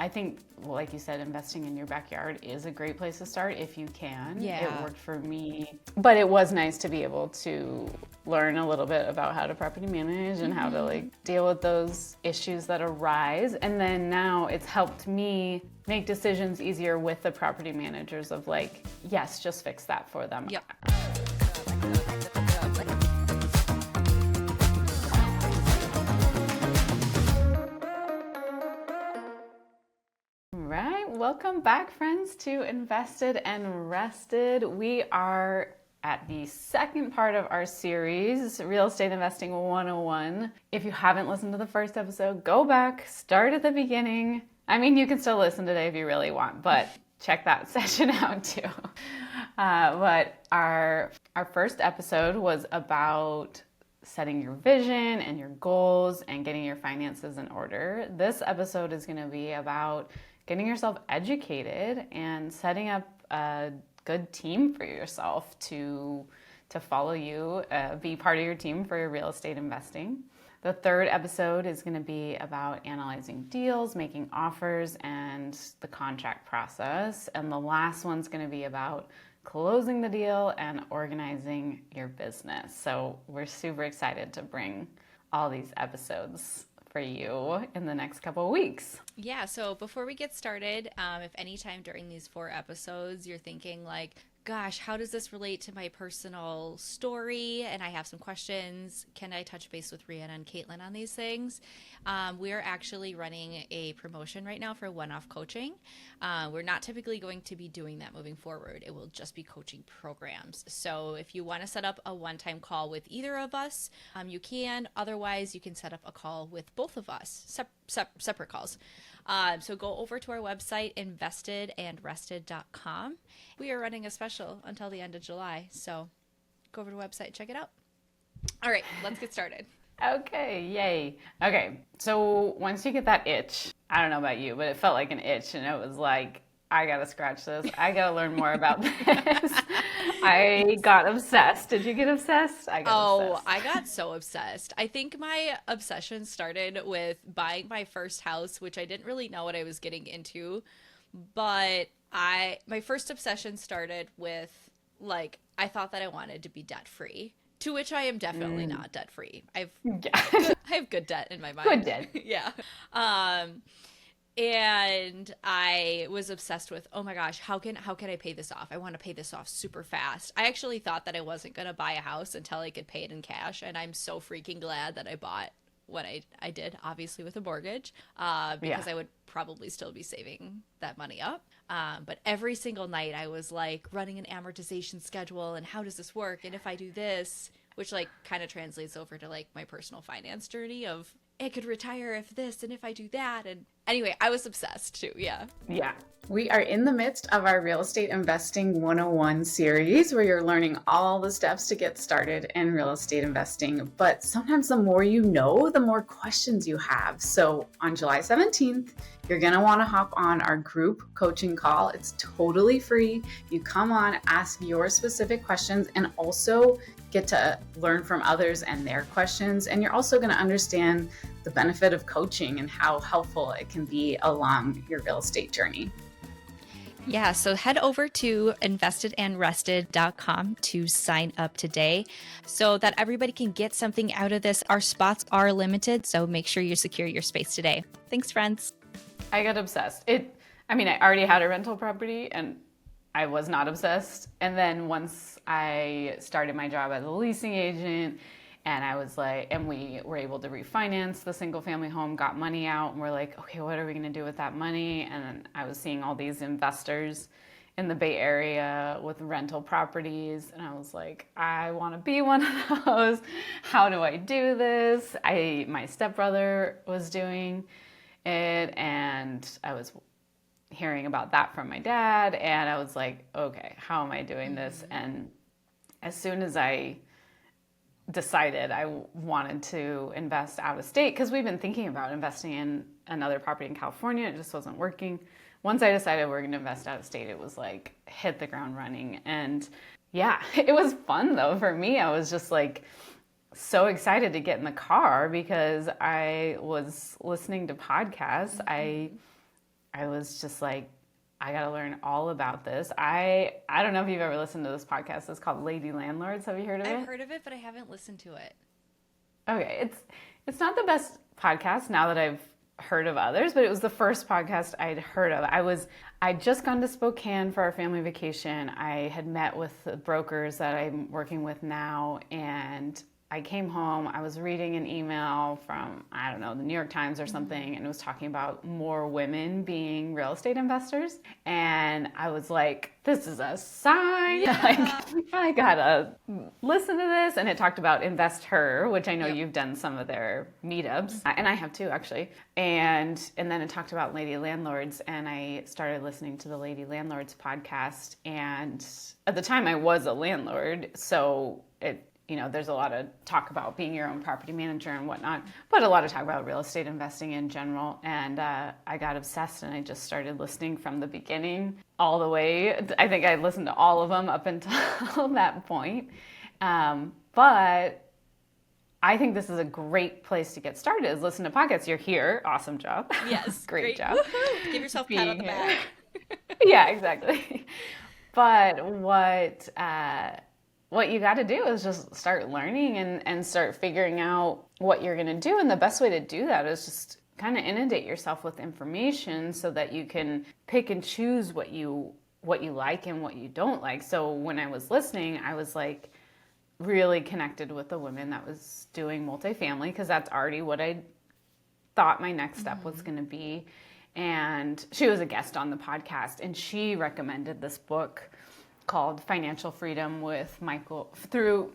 I think, like you said, investing in your backyard is a great place to start if you can. Yeah. It worked for me. But it was nice to be able to learn a little bit about how to property manage and how to like deal with those issues that arise. And then now it's helped me make decisions easier with the property managers of like, yes, just fix that for them. Yep. Right, welcome back, friends, to Invested and Rested. We are at the second part of our series, Real Estate Investing 101. If you haven't listened to the first episode, go back, start at the beginning. I mean, you can still listen today if you really want, but check that session out too. But our first episode was about setting your vision and your goals and getting your finances in order. This episode is going to be about getting yourself educated and setting up a good team for yourself to follow you, be part of your team for your real estate investing. The third episode is going to be about analyzing deals, making offers, and the contract process. And the last one's going to be about closing the deal and organizing your business. So we're super excited to bring all these episodes for you in the next couple of weeks. Yeah, so before we get started, if anytime during these 4 episodes you're thinking like, gosh, how does this relate to my personal story? And I have some questions. Can I touch base with Rhianna and Caitlin on these things? We are actually running a promotion right now for one-off coaching. We're not typically going to be doing that moving forward. It will just be coaching programs. So if you want to set up a one-time call with either of us, you can. Otherwise, you can set up a call with both of us, separate calls. So go over to our website, investedandrested.com. We are running a special until the end of July. So go over to the website, check it out. All right, let's get started. Okay, yay. Okay, so once you get that itch, I don't know about you, but it felt like an itch and it was like, I gotta scratch this. I gotta learn more about this. I got obsessed. Did you get obsessed? I got obsessed. I got so obsessed. I think my obsession started with buying my first house, which I didn't really know what I was getting into. But my first obsession started with, like, I thought that I wanted to be debt free. To which I am definitely not debt free. I have good debt in my mind. Good debt. Yeah. And I was obsessed with, oh my gosh, how can I pay this off? I want to pay this off super fast. I actually thought that I wasn't going to buy a house until I could pay it in cash. And I'm so freaking glad that I bought what I did, obviously with a mortgage, because I would probably still be saving that money up. But every single night I was like running an amortization schedule and how does this work? And if I do this, which like kind of translates over to like my personal finance journey of I could retire if this and if I do that. And anyway, I was obsessed too. Yeah. Yeah. We are in the midst of our Real Estate Investing 101 series where you're learning all the steps to get started in real estate investing. But sometimes the more you know, the more questions you have. So on July 17th, you're going to want to hop on our group coaching call. It's totally free. You come on, ask your specific questions, and also get to learn from others and their questions. And you're also going to understand the benefit of coaching and how helpful it can be along your real estate journey. Yeah, so head over to investedandrested.com to sign up today so that everybody can get something out of this. Our spots are limited, so make sure you secure your space today. Thanks, friends. I got obsessed. I already had a rental property and I was not obsessed. And then once I started my job as a leasing agent, and I was like, and we were able to refinance the single family home, got money out, and we're like, okay, what are we going to do with that money? And then I was seeing all these investors in the Bay Area with rental properties. And I was like, I want to be one of those. How do I do this? My stepbrother was doing it, and I was hearing about that from my dad. And I was like, okay, how am I doing this? And as soon as I decided I wanted to invest out of state, because we've been thinking about investing in another property in California. It just wasn't working. Once I decided we're going to invest out of state, it was like hit the ground running. And yeah, it was fun though for me. I was just like so excited to get in the car because I was listening to podcasts. I was just like, I got to learn all about this. I don't know if you've ever listened to this podcast. It's called Lady Landlords. Have you heard of I've it? heard of it, but I haven't listened to it. Okay, it's not the best podcast now that I've heard of others, but it was the first podcast I'd heard of. I'd just gone to Spokane for our family vacation. I had met with the brokers that I'm working with now, and I came home. I was reading an email from, I don't know, the New York Times or something, and it was talking about more women being real estate investors. And I was like, this is a sign. Yeah. Like, I gotta listen to this. And it talked about Invest Her, which I know Yep. you've done some of their meetups, and I have too, actually. And then it talked about Lady Landlords, and I started listening to the Lady Landlords podcast. And at the time, I was a landlord, so there's a lot of talk about being your own property manager and whatnot, but a lot of talk about real estate investing in general. And I got obsessed, and I just started listening from the beginning all the way. I think I listened to all of them up until that point. But I think this is a great place to get started, is listen to podcasts. You're here. Awesome job. Yes. Great job. Woohoo! Give yourself a pat on the Being back. Yeah, exactly. But what you got to do is just start learning and start figuring out what you're going to do. And the best way to do that is just kind of inundate yourself with information so that you can pick and choose what you like and what you don't like. So when I was listening, I was like really connected with the women that was doing multifamily, because that's already what I thought my next step was going to be. And she was a guest on the podcast, and she recommended this book called Financial Freedom through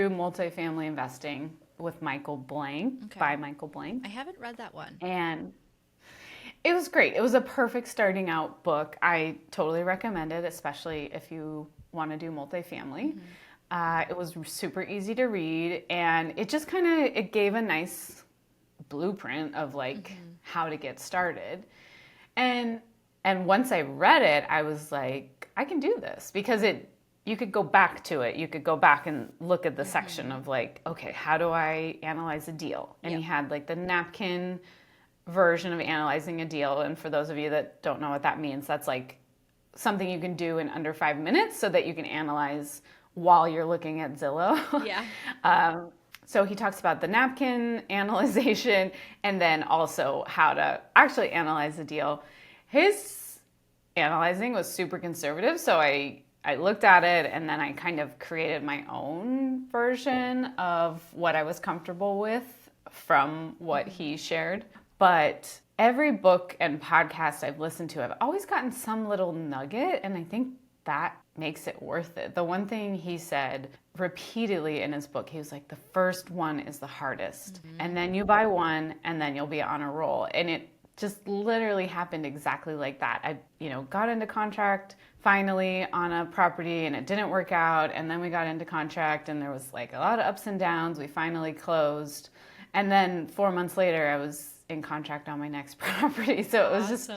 Multifamily Investing with Michael Blank, Okay. by Michael Blank. I haven't read that one. And it was great. It was a perfect starting out book. I totally recommend it, especially if you want to do multifamily. It was super easy to read, and it just it gave a nice blueprint of like how to get started. And once I read it, I was like, I can do this, because you could go back to it. You could go back and look at the section of like, okay, how do I analyze a deal? And he had like the napkin version of analyzing a deal. And for those of you that don't know what that means, that's like something you can do in under 5 minutes so that you can analyze while you're looking at Zillow. Yeah. So he talks about the napkin analyzation, and then also how to actually analyze a deal. His analyzing was super conservative, so I looked at it, and then I kind of created my own version of what I was comfortable with from what he shared. But every book and podcast I've listened to, I've always gotten some little nugget, and I think that makes it worth it. The one thing he said repeatedly in his book, he was like, the first one is the hardest, and then you buy one, and then you'll be on a roll. And it just literally happened exactly like that. I got into contract finally on a property, and it didn't work out, and then we got into contract, and there was like a lot of ups and downs. We finally closed, and then 4 months later I was in contract on my next property. So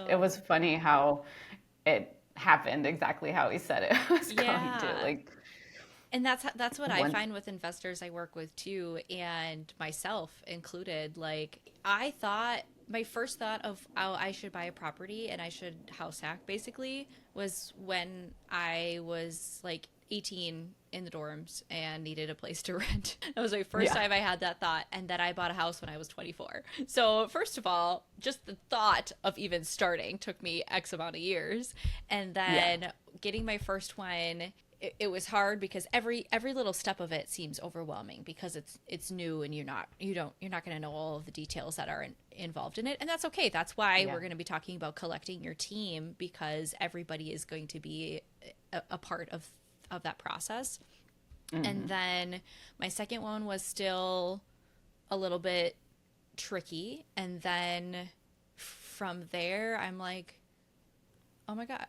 it was funny how it happened exactly how he said it was going to. Like, and that's what I find with investors I work with too, and myself included. Like, my first thought of, oh, I should buy a property and I should house hack, basically, was when I was like 18 in the dorms and needed a place to rent. That was my first time I had that thought, and then I bought a house when I was 24. So first of all, just the thought of even starting took me X amount of years, and then getting my first one, it was hard because every little step of it seems overwhelming because it's new, and you're not going to know all of the details that are involved in it, and that's okay. That's why we're going to be talking about collecting your team, because everybody is going to be a part of that process. And then my second one was still a little bit tricky, and then from there I'm like, oh my God,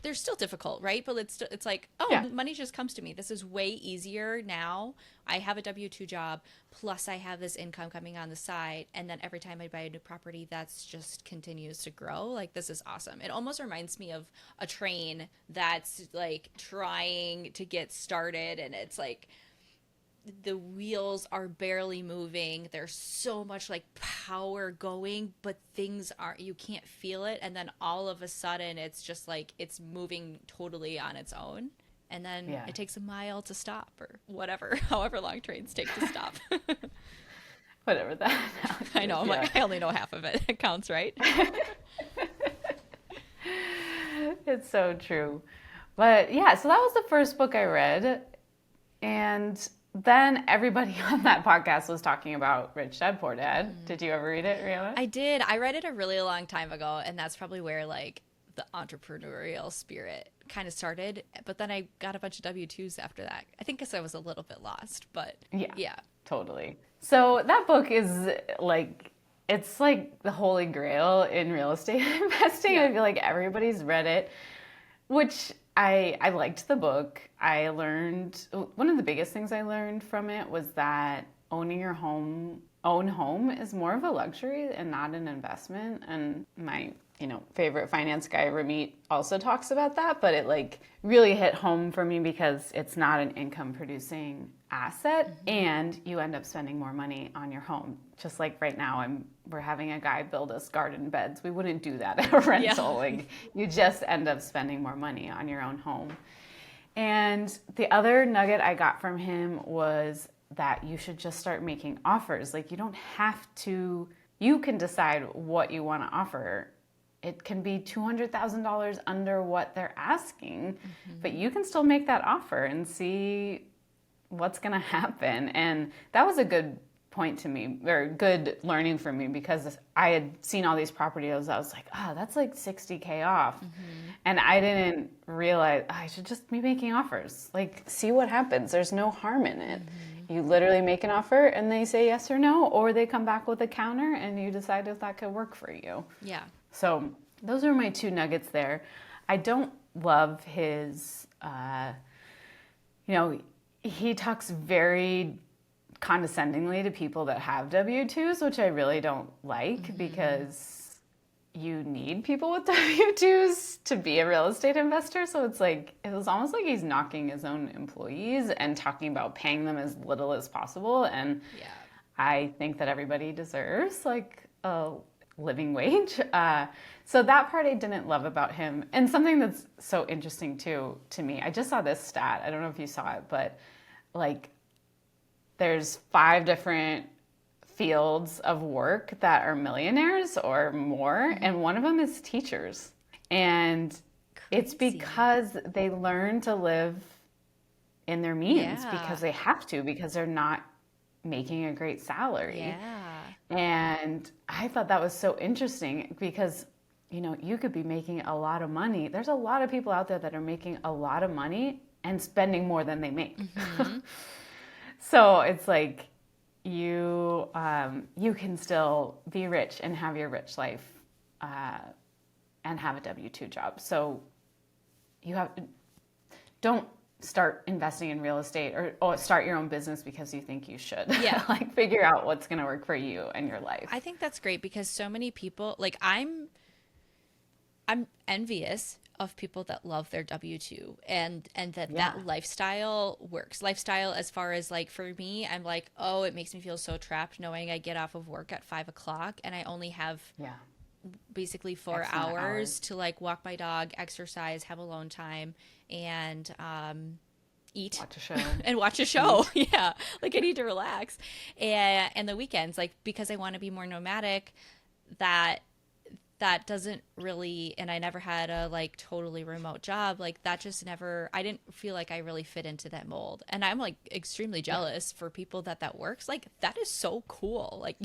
they're still difficult, right? But it's like, money just comes to me. This is way easier now. I have a W-2 job, plus I have this income coming on the side, and then every time I buy a new property, that's just continues to grow. Like, this is awesome. It almost reminds me of a train that's like trying to get started, and it's like the wheels are barely moving. There's so much like power going, but things aren't, you can't feel it. And then all of a sudden, it's just like it's moving totally on its own. And then Yeah. it takes a mile to stop or whatever, however long trains take to stop. Whatever that I know. is. I'm Yeah. like, I only know half of it. It counts, right? It's so true. But yeah, so that was the first book I read. And then everybody on that podcast was talking about Rich Dad Poor Dad. Did you ever read it, Rihanna? I did. I read it a really long time ago, and that's probably where like the entrepreneurial spirit kind of started. But then I got a bunch of W-2s after that. I think because I was a little bit lost, but yeah. Totally. So that book is like, it's like the holy grail in real estate investing. Yeah. I feel like everybody's read it, which I liked the book. I learned, one of the biggest things I learned from it was that owning your own home is more of a luxury and not an investment. And my, favorite finance guy, Ramit, also talks about that, but it like really hit home for me because it's not an income producing asset and you end up spending more money on your home. Just like right now, we're having a guy build us garden beds. We wouldn't do that at a rental. Like you just end up spending more money on your own home. And the other nugget I got from him was that you should just start making offers. Like you don't have to, you can decide what you want to offer. It can be $200,000 under what they're asking, but you can still make that offer and see what's going to happen. And that was a good point to me, or good learning for me, because I had seen all these property deals. I was like, oh, that's like 60K off. And I didn't realize I should just be making offers. Like, see what happens. There's no harm in it. You literally make an offer and they say yes or no, or they come back with a counter and you decide if that could work for you. Yeah. So those are my two nuggets there. I don't love his, he talks very condescendingly to people that have W-2s, which I really don't like because you need people with W-2s to be a real estate investor. So it's like, it was almost like he's knocking his own employees and talking about paying them as little as possible. And I think that everybody deserves like a living wage. So that part I didn't love about him. And something that's so interesting too, to me, I just saw this stat. I don't know if you saw it, but like there's 5 different fields of work that are millionaires or more. And one of them is teachers. And it's because they learn to live in their means because they have to, because they're not making a great salary. Yeah. And I thought that was so interesting because, you could be making a lot of money. There's a lot of people out there that are making a lot of money and spending more than they make. So it's like you can still be rich and have your rich life and have a W-2 job. So don't start investing in real estate or start your own business because you think you should. Yeah. Like figure out what's going to work for you and your life. I think that's great because so many people, like I'm envious of people that love their W-2 and that lifestyle works. Lifestyle as far as like for me, I'm like, oh, it makes me feel so trapped knowing I get off of work at 5:00 and I only have basically 4 hours to like walk my dog, exercise, have alone time, and eat, watch a show, and watch a show. Yeah, like I need to relax, and the weekends, like because I want to be more nomadic, that doesn't really, and I never had a like totally remote job, like that just never, I didn't feel like I really fit into that mold. And I'm like extremely jealous for people that works. Like that is so cool. Like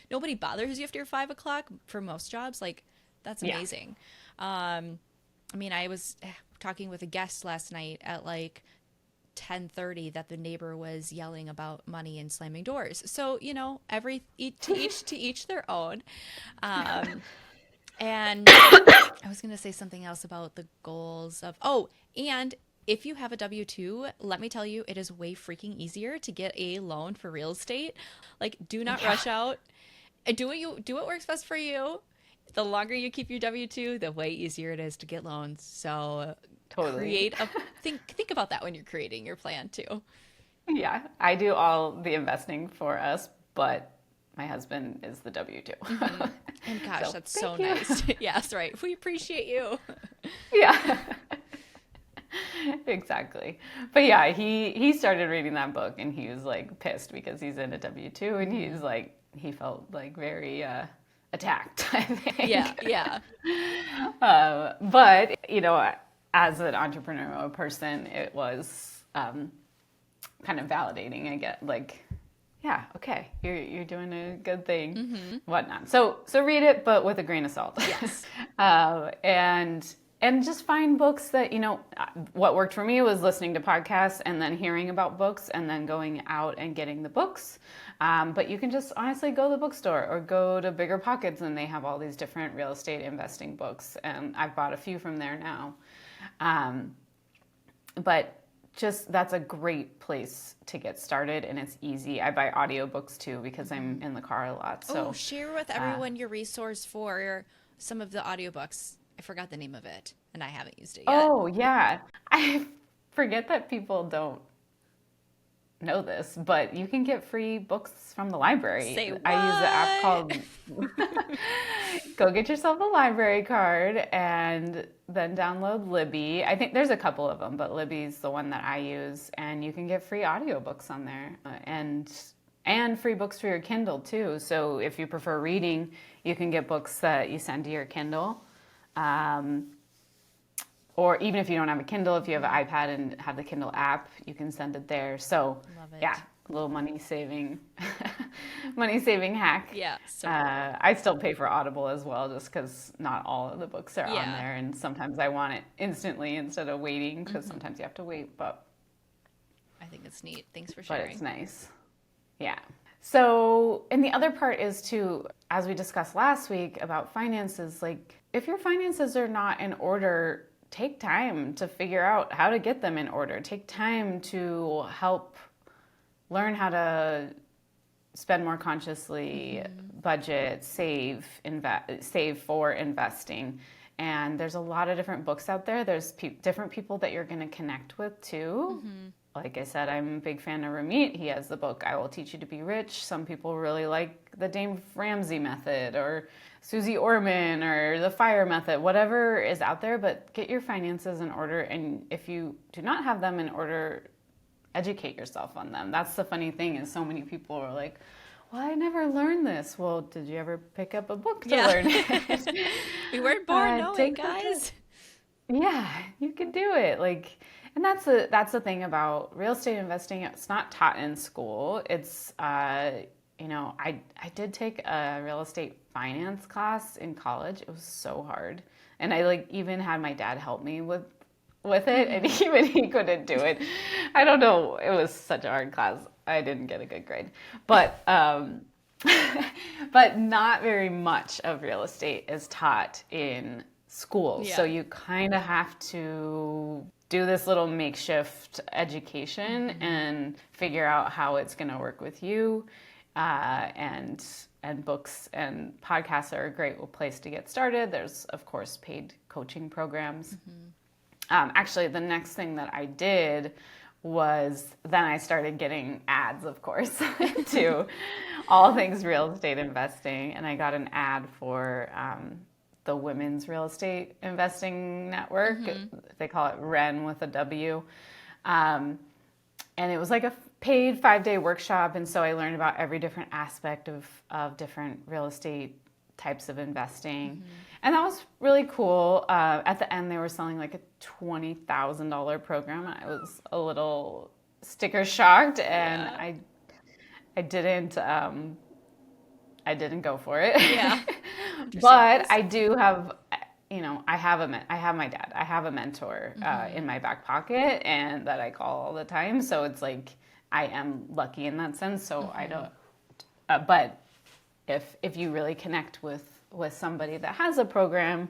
nobody bothers you after 5:00 for most jobs. Like that's amazing. I mean, I was talking with a guest last night at like 10:30 that the neighbor was yelling about money and slamming doors. So, to each their own. And I was going to say something else about the goals of, and if you have a W-2, let me tell you, it is way freaking easier to get a loan for real estate. Like, do not rush out. Do what works best for you. The longer you keep your W-2, the way easier it is to get loans. So totally think about that when you're creating your plan too. Yeah, I do all the investing for us, but my husband is the W-2. And gosh, So that's so thank you. nice. Yes, right. We appreciate you. Yeah, exactly. But yeah, he started reading that book and he was like pissed because he's in a W-2 and he's like he felt like very attacked, I Yeah, think. yeah. But as an entrepreneurial person, it was kind of validating. I get like, yeah, okay, you're doing a good thing, whatnot. So read it, but with a grain of salt. Yes. And just find books that what worked for me was listening to podcasts and then hearing about books and then going out and getting the books. But you can just honestly go to the bookstore or go to Bigger Pockets and they have all these different real estate investing books. And I've bought a few from there now. But just that's a great place to get started and it's easy. I buy audiobooks too because I'm in the car a lot. Oh, So share with everyone your resource for some of the audiobooks. I forgot the name of it, and I haven't used it yet. oh yeah. I forget that people don't know this, but you can get free books from the library. Say I use an app what? called Go Get Yourself a Library Card and then download Libby. I think there's a couple of them, but Libby's the one that I use and you can get free audiobooks on there and free books for your Kindle too. So if you prefer reading, you can get books that you send to your Kindle. Or even if you don't have a Kindle, if you have an iPad and have the Kindle app, you can send it there. So Love it. yeah, a little money saving hack. Yeah, so I still pay for Audible as well, just because not all of the books are on Yeah. there, and sometimes I want it instantly instead of waiting, because sometimes you have to wait. But I think it's neat. Thanks for but sharing. it's nice. Yeah. So, and the other part is too, as we discussed last week about finances, like if your finances are not in order, take time to figure out how to get them in order. Take time to help learn how to spend more consciously, budget, save for investing. And there's a lot of different books out there. There's different people that you're going to connect with too. Like I said, I'm a big fan of Ramit. He has the book, I Will Teach You to Be Rich. Some people really like the Dave Ramsey method or Susie Orman or the FIRE method, whatever is out there, but get your finances in order. And if you do not have them in order, educate yourself on them. That's the funny thing is so many people are like, well, I never learned this. Well, did you ever pick up a book to learn it? We weren't born knowing, take the guys. Yeah, you can do it. Like, and that's the thing about real estate investing. It's not taught in school. It's I did take a real estate finance class in college. It was so hard, and I like even had my dad help me with it, and even he couldn't do it. I don't know. It was such a hard class. I didn't get a good grade, but but not very much of real estate is taught in school. Yeah. So you kind of have to do this little makeshift education and figure out how it's going to work with you. And books and podcasts are a great place to get started. There's of course paid coaching programs. Actually, the next thing that I did was then I started getting ads, of course, to all things real estate investing. And I got an ad for the Women's Real Estate Investing Network. They call it REN with a W. And it was like a paid 5-day workshop. And so I learned about every different aspect of different real estate types of investing. And that was really cool. At the end, they were selling like a $20,000 program. I was a little sticker shocked, and Yeah. I didn't go for it. Yeah. But I do have, I have my dad. I have a mentor in my back pocket, and that I call all the time. So it's like I am lucky in that sense. So I don't. But if you really connect with somebody that has a program,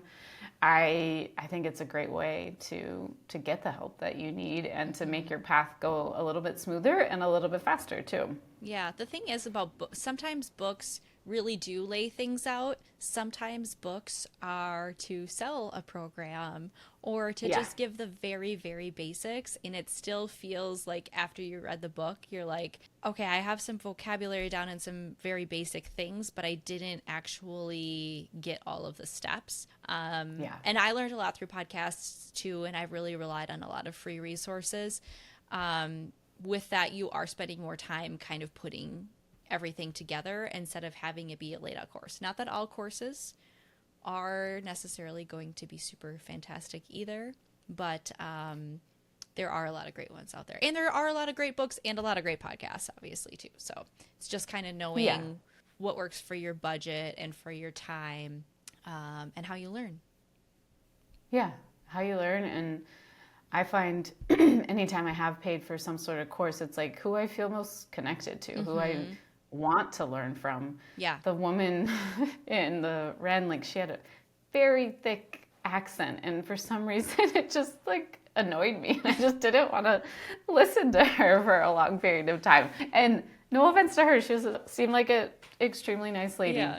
I think it's a great way to get the help that you need and to make your path go a little bit smoother and a little bit faster too. Yeah, the thing is about books, sometimes books really do lay things out. Sometimes books are to sell a program or to Yeah. just give the very, very basics. And it still feels like after you read the book, you're like, okay, I have some vocabulary down and some very basic things, but I didn't actually get all of the steps. Yeah. And I learned a lot through podcasts too, and I've really relied on a lot of free resources. With that, you are spending more time kind of putting everything together instead of having it be a laid out course. Not that all courses are necessarily going to be super fantastic either, but there are a lot of great ones out there. And there are a lot of great books and a lot of great podcasts, obviously, too. So it's just kind of Yeah. knowing what works for your budget and for your time, and how you learn. Yeah. How you learn. And I find anytime I have paid for some sort of course, it's like who I feel most connected to, who I want to learn from. Yeah. The woman in the Ren, like she had a very thick accent, and for some reason it just like annoyed me. I just didn't want to listen to her for a long period of time. And no offense to her, seemed like a extremely nice lady, Yeah.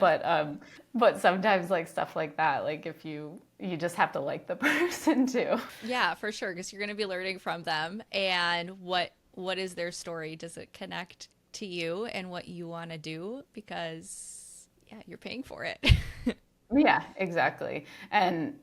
but sometimes like stuff like that, like if you just have to like the person too. Yeah, for sure, because you're going to be learning from them, and what is their story? Does it connect to you and what you want to do? Because yeah, you're paying for it. Yeah, exactly. And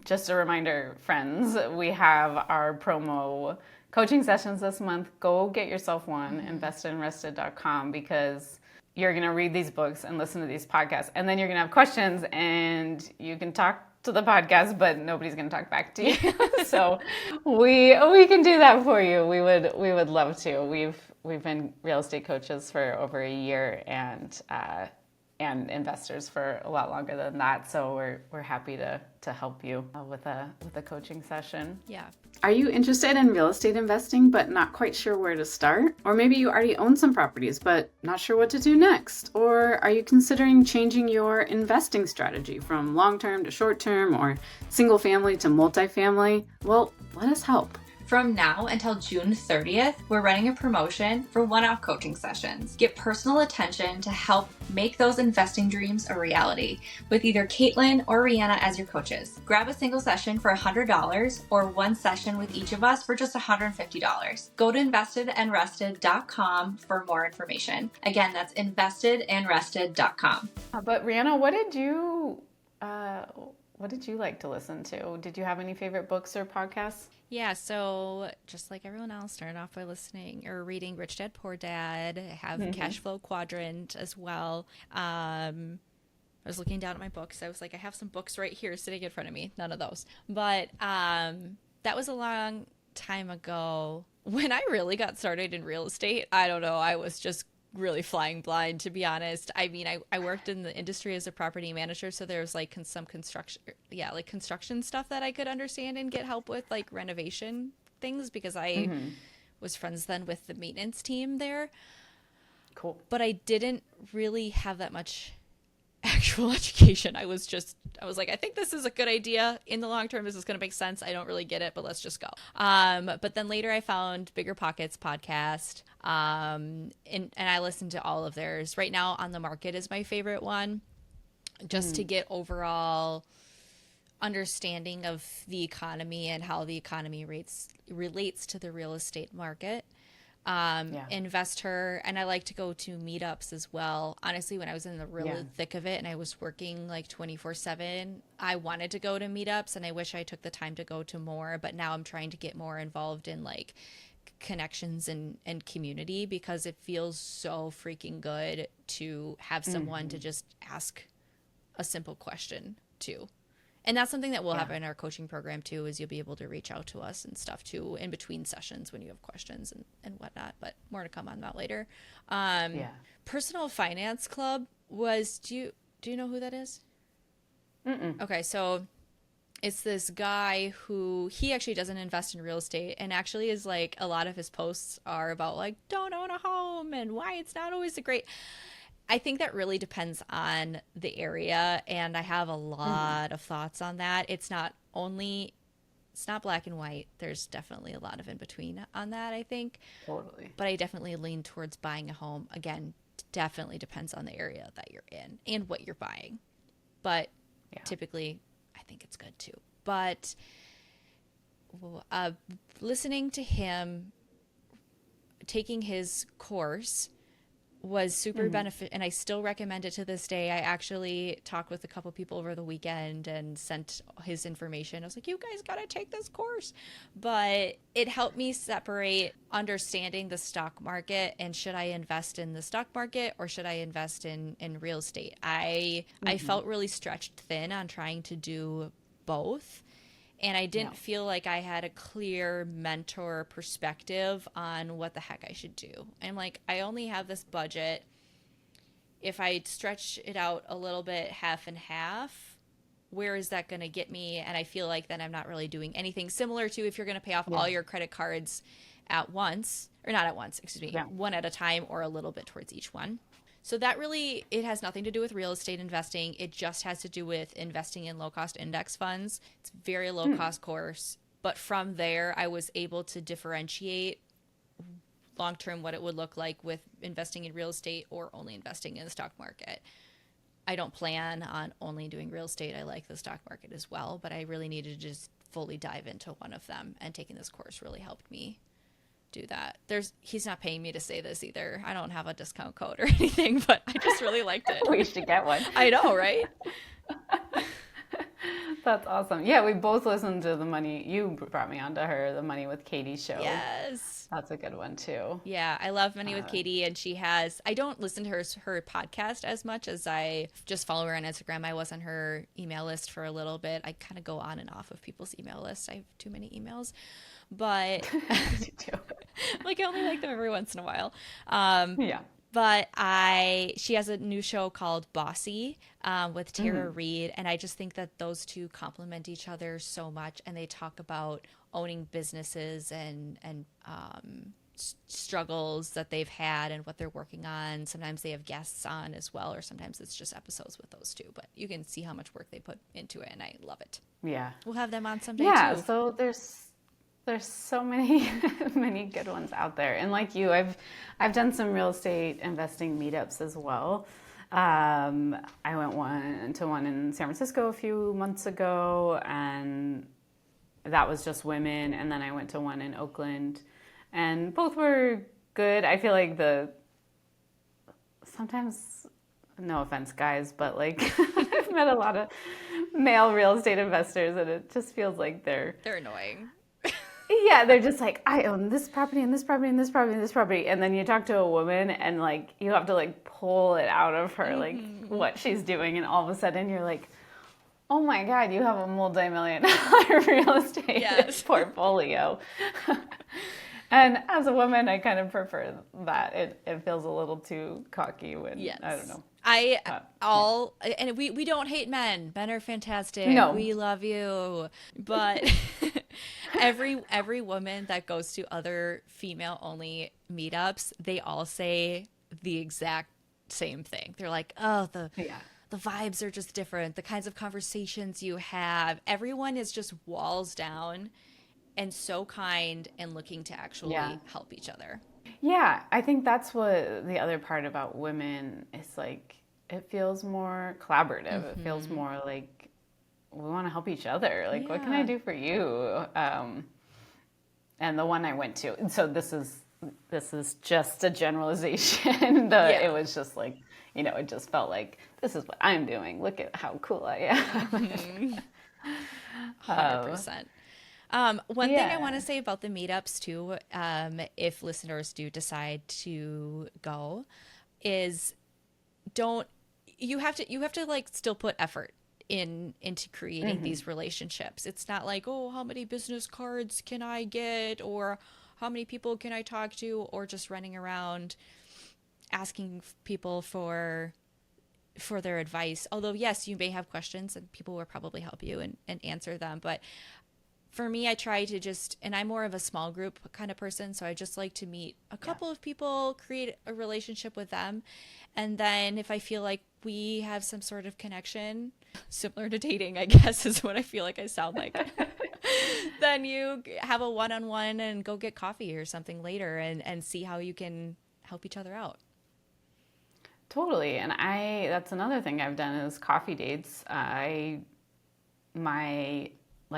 just a reminder, friends, we have our promo coaching sessions this month. Go get yourself one, investedandrested.com, because you're going to read these books and listen to these podcasts, and then you're going to have questions, and you can talk to the podcast, but nobody's going to talk back to you. So we can do that for you. We would love to. We've been real estate coaches for over a year, and investors for a lot longer than that. So we're happy to help you with a coaching session. Yeah. Are you interested in real estate investing but not quite sure where to start? Or maybe you already own some properties but not sure what to do next? Or are you considering changing your investing strategy from long-term to short-term or single family to multifamily? Well, let us help. From now until June 30th, we're running a promotion for one-off coaching sessions. Get personal attention to help make those investing dreams a reality with either Caitlin or Rihanna as your coaches. Grab a single session for $100 or one session with each of us for just $150. Go to investedandrested.com for more information. Again, that's investedandrested.com. But Rihanna, what did you like to listen to? Did you have any favorite books or podcasts? Yeah, so just like everyone else, started off by listening or reading Rich Dad Poor Dad. I have Cash Flow Quadrant as well. I was looking down at my books. I was like, I have some books right here sitting in front of me. None of those. But that was a long time ago. When I really got started in real estate, I don't know, I was just really flying blind, to be honest. I mean, I worked in the industry as a property manager, so there was like some construction stuff that I could understand and get help with, like renovation things, because I was friends then with the maintenance team there. Cool. But I didn't really have that much actual education. I was like, I think this is a good idea. In the long term, this is going to make sense. I don't really get it, but let's just go. But then later I found Bigger Pockets podcast. And I listened to all of theirs. Right now On the Market is my favorite one, just to get overall understanding of the economy and how the economy relates to the real estate market. Investor, and I like to go to meetups as well. Honestly, when I was in the really thick of it and I was working like 24/7, I wanted to go to meetups, and I wish I took the time to go to more, but now I'm trying to get more involved in like connections and community, because it feels so freaking good to have someone to just ask a simple question to. And that's something that we'll have in our coaching program too, is you'll be able to reach out to us and stuff too in between sessions when you have questions and whatnot, but more to come on that later. Personal Finance Club was, do you know who that is? Okay, so it's this guy who, he actually doesn't invest in real estate, and actually is like, a lot of his posts are about like, don't own a home and why it's not always a great. I think that really depends on the area, and I have a lot of thoughts on that. It's not black and white. There's definitely a lot of in between on that, I think. Totally. But I definitely lean towards buying a home. Again, definitely depends on the area that you're in and what you're buying. But typically, I think it's good too. But listening to him, taking his course was super benefit, and I still recommend it to this day. I actually talked with a couple people over the weekend and sent his information. I was like, you guys got to take this course. But it helped me separate understanding the stock market and should I invest in the stock market or should I invest in real estate. I felt really stretched thin on trying to do both. And I didn't feel like I had a clear mentor perspective on what the heck I should do. I'm like, I only have this budget. If I stretch it out a little bit, half and half, where is that going to get me? And I feel like then I'm not really doing anything, similar to if you're going to pay off all your credit cards at once, or not at once, excuse me, one at a time or a little bit towards each one. So that really, it has nothing to do with real estate investing. It just has to do with investing in low-cost index funds. It's a very low-cost course. But from there, I was able to differentiate long-term what it would look like with investing in real estate or only investing in the stock market. I don't plan on only doing real estate. I like the stock market as well, but I really needed to just fully dive into one of them, and taking this course really helped me do that. He's not paying me to say this either. I don't have a discount code or anything, but I just really liked it. We should get one. I know, right? That's awesome. Yeah, we both listened to you brought me onto the Money with Katie show. Yes. That's a good one too. Yeah, I love Money with Katie, and I don't listen to her podcast as much as I just follow her on Instagram. I was on her email list for a little bit. I kind of go on and off of people's email lists. I have too many emails. But like I only like them every once in a while. But she has a new show called Bossy with Tara Reid, and I just think that those two complement each other so much, and they talk about owning businesses and struggles that they've had and what they're working on. Sometimes they have guests on as well, or sometimes it's just episodes with those two, but you can see how much work they put into it, and I love it. Yeah. We'll have them on someday too. So there's so many many good ones out there, and like you, I've done some real estate investing meetups as well. I went to one in San Francisco a few months ago, and that was just women, and then I went to one in Oakland, and both were good. I feel like sometimes, no offense guys, but like I've met a lot of male real estate investors, and it just feels like they're annoying. Yeah, they're just like, I own this property and this property and this property and this property. And then you talk to a woman and like you have to like pull it out of her, like what she's doing. And all of a sudden you're like, oh my God, you have a multi-million-dollar real estate portfolio. And as a woman, I kind of prefer that. It feels a little too cocky when, I don't know. And we don't hate men. Men are fantastic. No. We love you. But every woman that goes to other female-only meetups, they all say the exact same thing. They're like, oh, the vibes are just different. The kinds of conversations you have. Everyone is just walls down and so kind and looking to actually help each other. Yeah, I think that's what the other part about women is like, it feels more collaborative. It feels more like we want to help each other. Like, what can I do for you? And the one I went to, and so this is just a generalization. It was just like, it just felt like, this is what I'm doing. Look at how cool I am. 100%. One thing I want to say about the meetups too, if listeners do decide to go, is you have to like still put effort into creating these relationships. It's not like, oh, how many business cards can I get, or how many people can I talk to, or just running around asking people for their advice. Although yes, you may have questions and people will probably help you and answer them, but for me, I try to and I'm more of a small group kind of person, so I just like to meet a couple of people, create a relationship with them, and then if I feel like we have some sort of connection, similar to dating, I guess is what I feel like I sound like, then you have a one-on-one and go get coffee or something later and see how you can help each other out. Totally. And that's another thing I've done is coffee dates. Like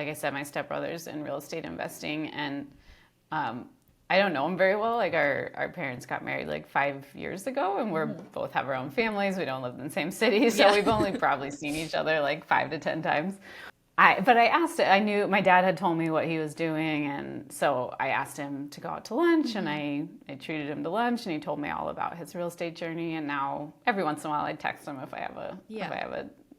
I said, my stepbrother's in real estate investing, and I don't know him very well. Like our parents got married like 5 years ago, and we're both have our own families. We don't live in the same city, so we've only probably seen each other like 5 to 10 times. But I asked it. I knew my dad had told me what he was doing, and so I asked him to go out to lunch, and I treated him to lunch, and he told me all about his real estate journey. And now every once in a while, I text him if I have a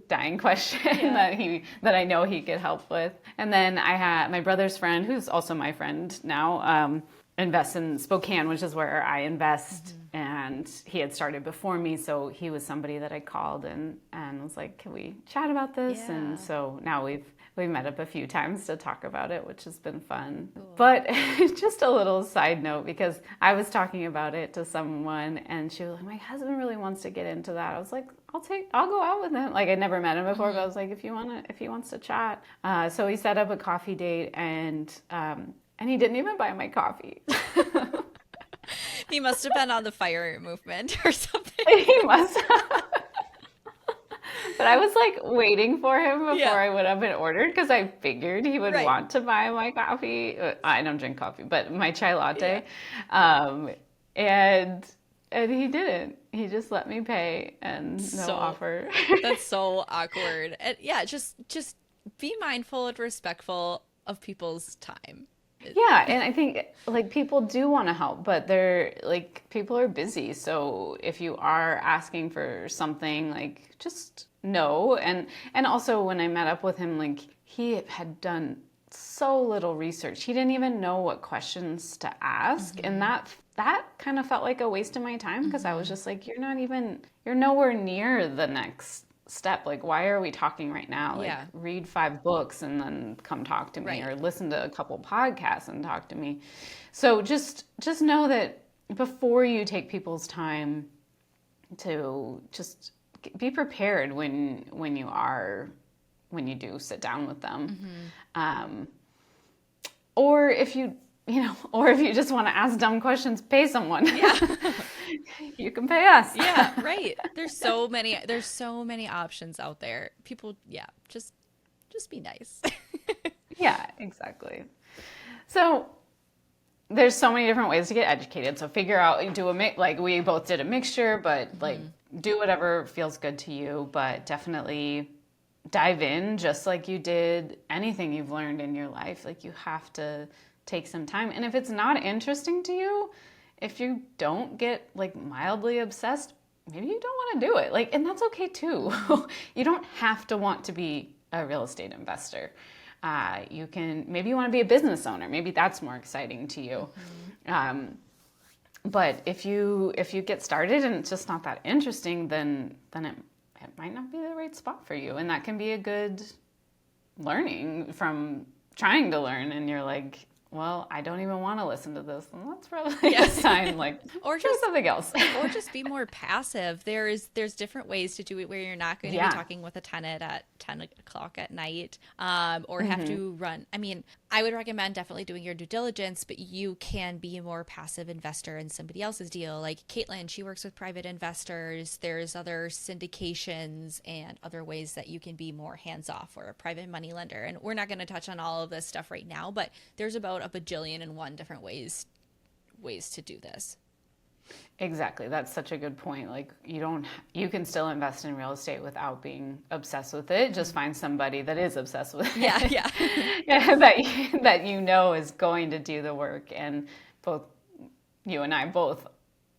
dying question that I know he could help with. And then I had my brother's friend, who's also my friend now, invests in Spokane, which is where I invest. And he had started before me, so he was somebody that I called and was like, "Can we chat about this?" Yeah. And so now we've met up a few times to talk about it, which has been fun. Cool. But just a little side note, because I was talking about it to someone, and she was like, "My husband really wants to get into that." I was like, I'll go out with him. Like, I'd never met him before, but I was like, if he wants to chat. So we set up a coffee date, and he didn't even buy my coffee. He must have been on the FIRE movement or something. He must have. But I was like waiting for him before I went up and ordered, because I figured he would want to buy my coffee. I don't drink coffee, but my chai latte. And he didn't. He just let me pay and no offer. That's so awkward. And just be mindful and respectful of people's time. Yeah, and I think like people do want to help, but people are busy. So if you are asking for something, like, just no. And also when I met up with him, like, he had done so little research. He didn't even know what questions to ask. And that kind of felt like a waste of my time, because I was just like, you're nowhere near the next step. Like, why are we talking right now? Like, read 5 books and then come talk to me, or listen to a couple podcasts and talk to me. So just know that before you take people's time, to just be prepared when you do sit down with them. Or if you just want to ask dumb questions, pay someone. You can pay us. Yeah, right. There's so many options out there. People, just be nice. Yeah, exactly. So there's so many different ways to get educated. So figure out, like we both did a mixture, but like do whatever feels good to you, but definitely dive in just like you did anything you've learned in your life. Like, you have to take some time. And if it's not interesting to you, if you don't get like mildly obsessed, maybe you don't want to do it. Like, and that's okay too. You don't have to want to be a real estate investor. Maybe you want to be a business owner. Maybe that's more exciting to you. But if you get started and it's just not that interesting, then it might not be the right spot for you. And that can be a good learning from trying to learn, and you're like, well, I don't even want to listen to this, and that's probably a sign, like, or just something else. Or just be more passive. There's different ways to do it where you're not going to be talking with a tenant at 10 o'clock at night, or have to run. I mean, I would recommend definitely doing your due diligence, but you can be a more passive investor in somebody else's deal. Like Caitlin, she works with private investors. There's other syndications and other ways that you can be more hands-off, or a private money lender. And we're not going to touch on all of this stuff right now, but there's about a bajillion and one different ways to do this. Exactly. That's such a good point. Like, you can still invest in real estate without being obsessed with it. Just find somebody that is obsessed with it. Yeah. that you know is going to do the work, and both you and I both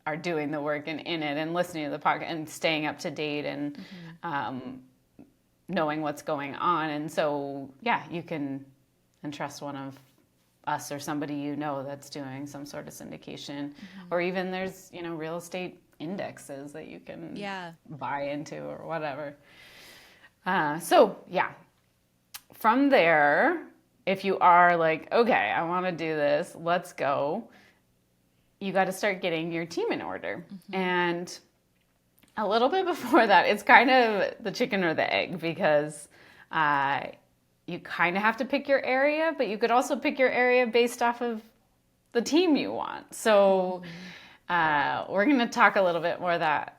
are doing the work and in it and listening to the podcast and staying up to date and knowing what's going on. And so, you can entrust one of us or somebody that's doing some sort of syndication, or even there's real estate indexes that you can buy into or whatever. From there, if you are like, okay, I want to do this, let's go, you got to start getting your team in order. And a little bit before that, it's kind of the chicken or the egg, because you kind of have to pick your area, but you could also pick your area based off of the team you want. So We're going to talk a little bit more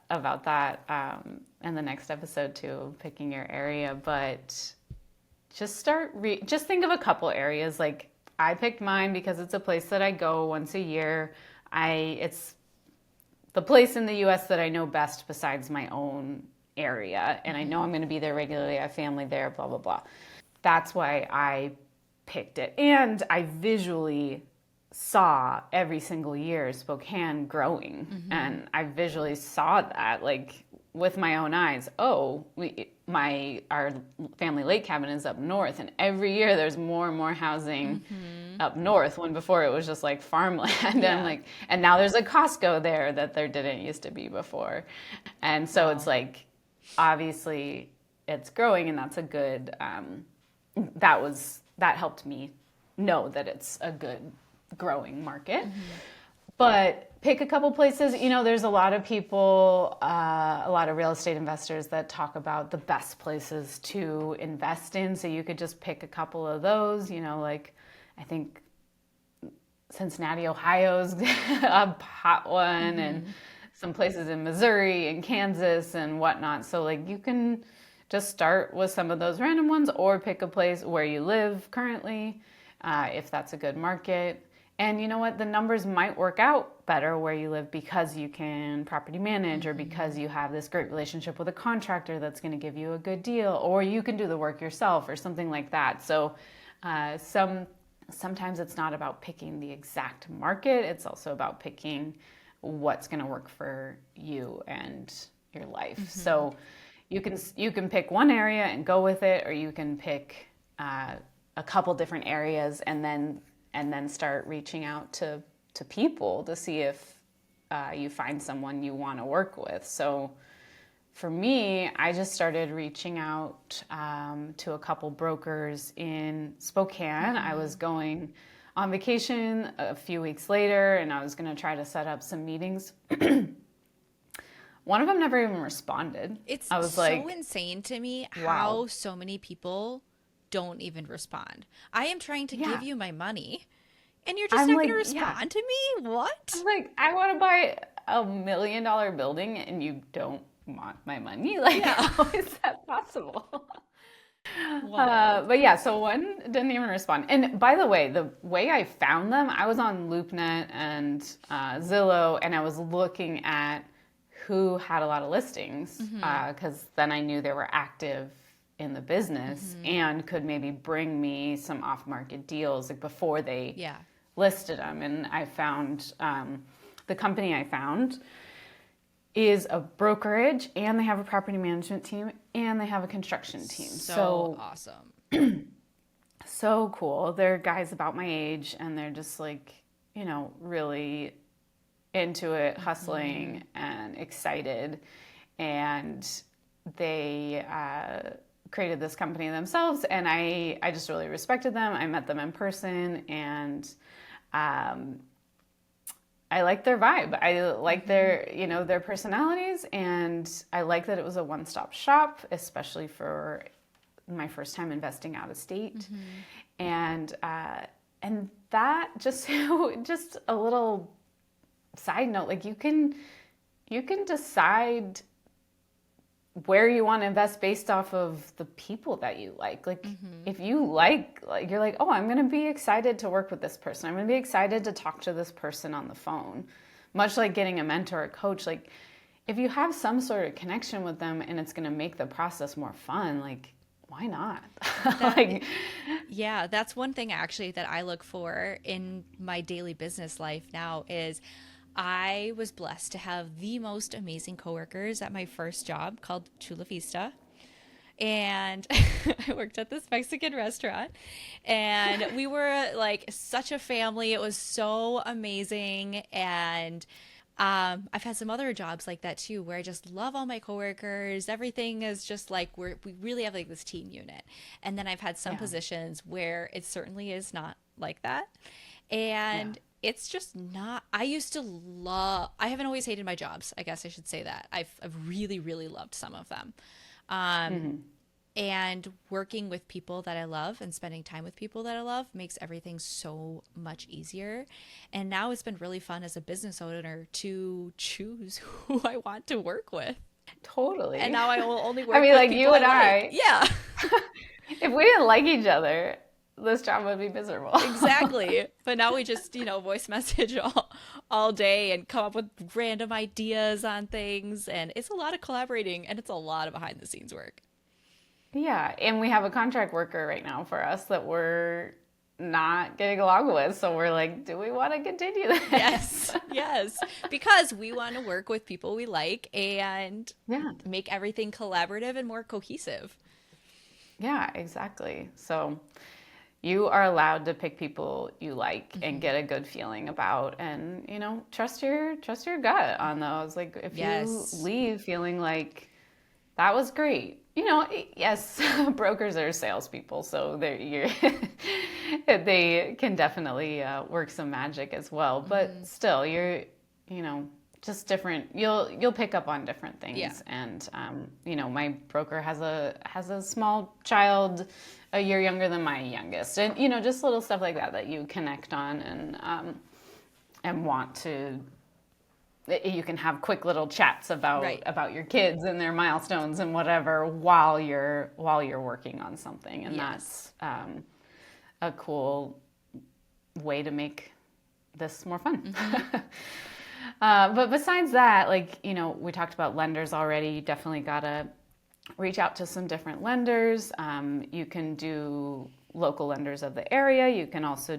about that in the next episode too, picking your area. But just think of a couple areas. Like I picked mine because it's a place that I go once a year. It's the place in the U.S. that I know best besides my own area, and I know I'm going to be there regularly. I have family there. Blah blah blah. That's why I picked it, and I visually saw every single year Spokane growing, and I visually saw that like with my own eyes. Oh, our family lake cabin is up north, and every year there's more and more housing up north, when before it was just like farmland. And now there's a Costco there that there didn't used to be before. And so it's like, obviously it's growing, and that's a good that helped me know that it's a good growing market. But pick a couple places. There's a lot of people, a lot of real estate investors that talk about the best places to invest in. So you could just pick a couple of those, like I think Cincinnati, Ohio's a hot one, and some places in Missouri and Kansas and whatnot. So like you can just start with some of those random ones, or pick a place where you live currently, if that's a good market. And you know what? The numbers might work out better where you live because you can property manage, or because you have this great relationship with a contractor that's going to give you a good deal, or you can do the work yourself or something like that. So sometimes it's not about picking the exact market. It's also about picking what's going to work for you and your life. So you can pick one area and go with it, or you can pick a couple different areas and then start reaching out to people to see if you find someone you want to work with. So for me, I just started reaching out to a couple brokers in Spokane. I was going on vacation a few weeks later, and I was going to try to set up some meetings. One of them never even responded. I was so insane to me how so many people don't even respond. I am trying to give you my money, and you're just not going to respond to me? What? I'm like, I want to buy $1 million building, and you don't want my money? Like, how is that possible? But yeah, so one didn't even respond. And by the way I found them, I was on LoopNet and Zillow, and I was looking at who had a lot of listings, because then I knew they were active in the business and could maybe bring me some off-market deals like before they listed them. And I found the company I found is a brokerage, and they have a property management team, and they have a construction team. So awesome. So cool. They're guys about my age, and they're just like, really into it, hustling and excited. And they created this company themselves, and I just really respected them. I met them in person, and I like their vibe. I like their personalities, and I like that it was a one-stop shop, especially for my first time investing out of state. And that just a little side note, like you can decide where you want to invest based off of the people that you like. Like if you like you're like, oh, I'm going to be excited to work with this person. I'm going to be excited to talk to this person on the phone. Much like getting a mentor or coach, like if you have some sort of connection with them and it's going to make the process more fun, like why not? Yeah, that's one thing actually that I look for in my daily business life now is I was blessed to have the most amazing coworkers at my first job called Chula Vista. And I worked at this Mexican restaurant, and we were like such a family. It was so amazing. And I've had some other jobs like that too, where I just love all my coworkers. Everything is just like we really have like this team unit. And then I've had some positions where it certainly is not like that. And it's just not. I haven't always hated my jobs. I guess I should say that. I've really, really loved some of them. And working with people that I love and spending time with people that I love makes everything so much easier. And now it's been really fun as a business owner to choose who I want to work with. And Totally. now I will only I work mean, with like people you I and like. I, Yeah, if we didn't like each other, this job would be miserable. exactly. But now we just, voice message all day and come up with random ideas on things. And it's a lot of collaborating and it's a lot of behind the scenes work. Yeah, and we have a contract worker right now for us that we're not getting along with. So we're like, do we want to continue this? Yes, yes. Because we want to work with people we like and Yeah. make everything collaborative and more cohesive. Yeah, exactly. So you are allowed to pick people you like and get a good feeling about, and trust your gut on those. Like if you Yes. leave feeling like that was great, yes, brokers are salespeople, so they can definitely work some magic as well. But still, you know, just different. You'll pick up on different Yeah. things, and my broker has a small child, a year younger than my youngest, and just little stuff like that you connect on, and want to. You can have quick little chats Right. about your kids and their milestones and whatever while you're working on something, and Yes. that's a cool way to make this more fun. But besides that, we talked about lenders already. You definitely gotta reach out to some different lenders. You can do local lenders of the area. You can also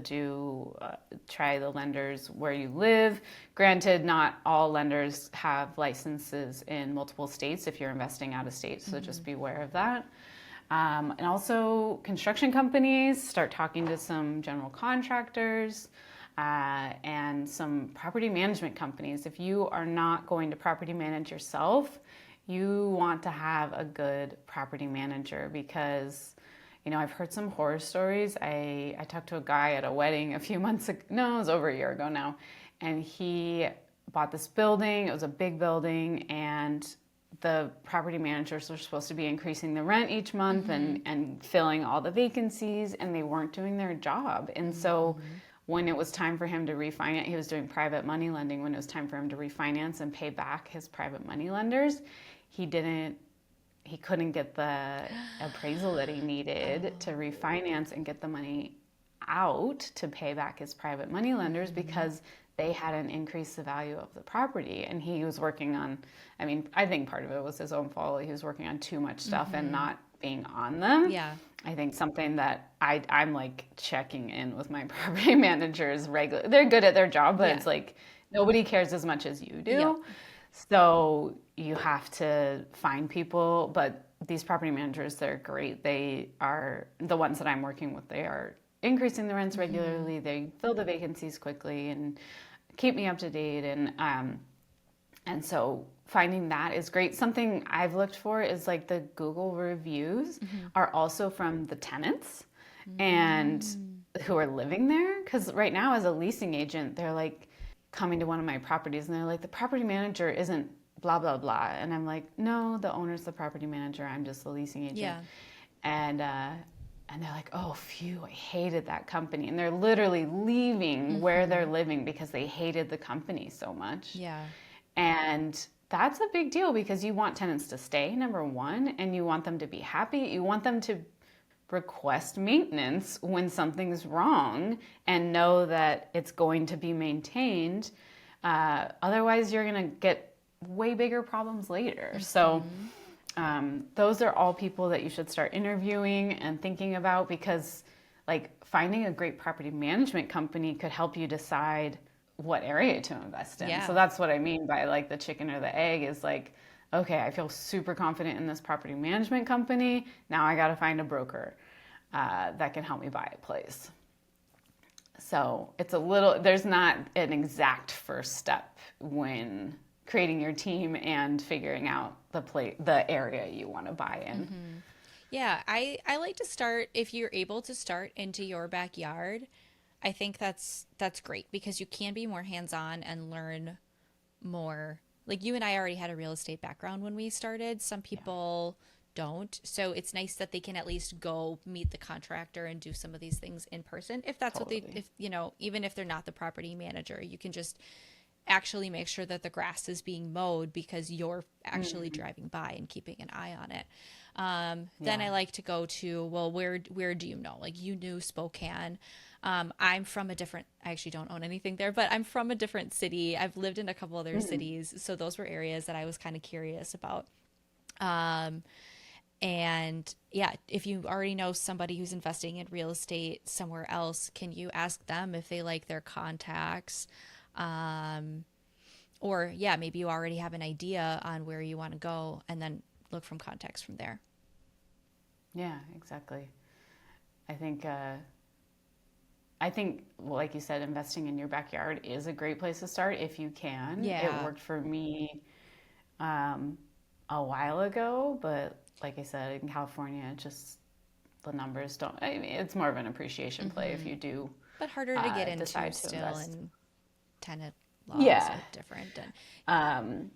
try the lenders where you live. Granted, not all lenders have licenses in multiple states if you're investing out of state, so just be aware of that. And also construction companies, start talking to some general contractors and some property management companies. If you are not going to property manage yourself, you want to have a good property manager because I've heard some horror stories. I talked to a guy at a wedding a few months ago. No, it was over a year ago now. And he bought this building. It was a big building. And the property managers were supposed to be increasing the rent each month and filling all the vacancies. And they weren't doing their job. And so when it was time for him to refinance, he was doing private money lending. When it was time for him to refinance and pay back his private money lenders, he couldn't get the appraisal that he needed to refinance and get the money out to pay back his private money lenders because they hadn't increased the value of the property. And he was working on, I think part of it was his own fault. He was working on too much stuff and not being on them. Yeah. I think something that I'm like checking in with my property managers regularly. They're good at their job, but it's like nobody cares as much as you do. Yeah. So you have to find people, but these property managers, they're great. They are the ones that I'm working with. They are increasing the rents regularly. They fill the vacancies quickly and keep me up to date. And so finding that is great. Something I've looked for is like the Google reviews are also from the tenants and who are living there. Because right now as a leasing agent, they're like, coming to one of my properties and they're like, the property manager isn't blah, blah, blah. And I'm like, no, the owner's the property manager. I'm just the leasing agent. Yeah. And they're like, oh, phew, I hated that company. And they're literally leaving where they're living because they hated the company so much. Yeah. And that's a big deal because you want tenants to stay, number one, and you want them to be happy. You want them to request maintenance when something's wrong and know that it's going to be maintained. Otherwise, you're going to get way bigger problems later. So those are all people that you should start interviewing and thinking about because finding a great property management company could help you decide what area to invest in. Yeah. So that's what I mean by the chicken or the egg is okay, I feel super confident in this property management company. Now I got to find a broker that can help me buy a place. So there's not an exact first step when creating your team and figuring out the area you want to buy in. Yeah, I like to start, if you're able to start into your backyard, I think that's great because you can be more hands-on and learn more. Like you and I already had a real estate background when we started. Some people don't. So it's nice that they can at least go meet the contractor and do some of these things in person. If that's what they, if, you know, even if they're not the property manager, you can just actually make sure that the grass is being mowed because you're actually driving by and keeping an eye on it. Then I like to go to, well, where do you know? Like, you knew Spokane. I'm from a different, I actually don't own anything there, but I'm from a different city. I've lived in a couple other cities. So those were areas that I was kind of curious about. And yeah, if you already know somebody who's investing in real estate somewhere else, can you ask them if they like their contacts? Or yeah, maybe you already have an idea on where you want to go and then look from contacts from there. Yeah, exactly. I think, well, like you said, investing in your backyard is a great place to start if you can. Yeah. It worked for me a while ago, but like I said, in California, just the numbers don't, I mean, it's more of an appreciation play if you do. But harder to get into decide to still, invest. and tenant laws Yeah. are different. And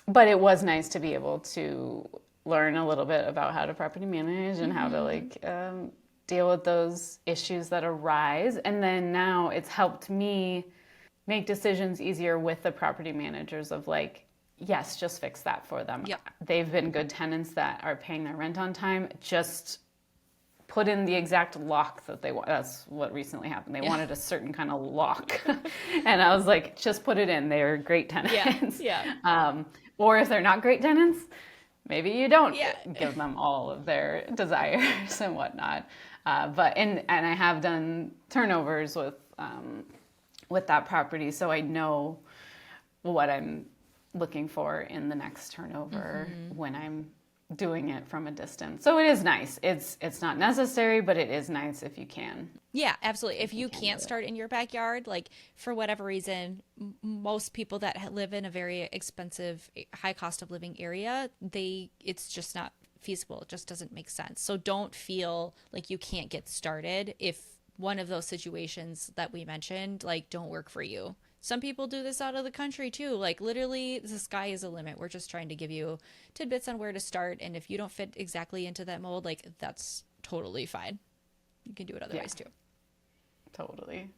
But it was nice to be able to learn a little bit about how to property manage and how to like deal with those issues that arise. And then now it's helped me make decisions easier with the property managers of like, yes, just fix that for them. Yep. They've been good tenants that are paying their rent on time. Just put in the exact lock that they want. That's what recently happened. They wanted a certain kind of lock. And I was like, just put it in. They're great tenants. Yeah. Or if they're not great tenants, maybe you don't Yeah. give them all of their desires and whatnot. And I have done turnovers with that property, so I know what I'm looking for in the next turnover when I'm doing it from a distance. So it is nice. It's not necessary, but it is nice if you can. Yeah, absolutely. If you can't start in your backyard, like for whatever reason, most people that live in a very expensive, high cost of living area, it's just not feasible. It just doesn't make sense. So don't feel like you can't get started if one of those situations that we mentioned, like, don't work for you. Some people do this out of the country too. Like, literally, the sky is a limit. We're just trying to give you tidbits on where to start. And if you don't fit exactly into that mold, like, that's totally fine. You can do it other ways too. Totally.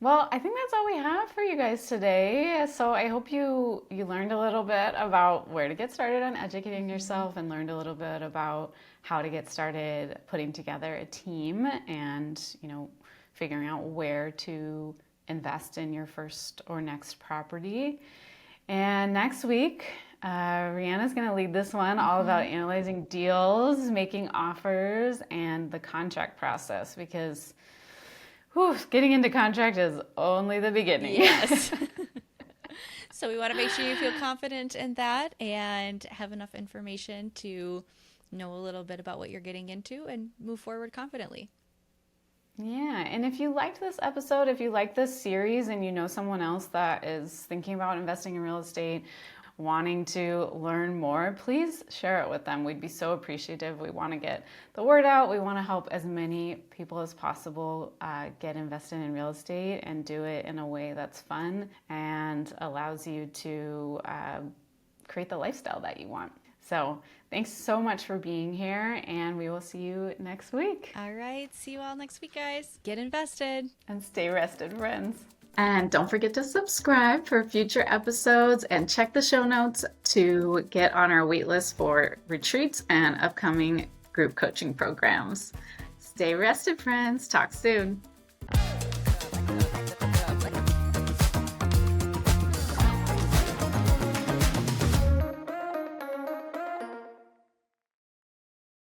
Well, I think that's all we have for you guys today. So I hope you learned a little bit about where to get started on educating yourself and learned a little bit about how to get started putting together a team and, figuring out where to invest in your first or next property. And next week, Rihanna's going to lead this one all about analyzing deals, making offers, and the contract process because getting into contract is only the beginning. Yes. So we want to make sure you feel confident in that and have enough information to know a little bit about what you're getting into and move forward confidently. Yeah, and if you liked this episode, if you like this series and you know someone else that is thinking about investing in real estate, wanting to learn more, please share it with them. We'd be so appreciative. We want to get the word out. We want to help as many people as possible get invested in real estate and do it in a way that's fun and allows you to create the lifestyle that you want. So thanks so much for being here, and we will see you next week. All right. See you all next week, guys. Get invested. And stay rested, friends. And don't forget to subscribe for future episodes and check the show notes to get on our waitlist for retreats and upcoming group coaching programs. Stay rested, friends. Talk soon.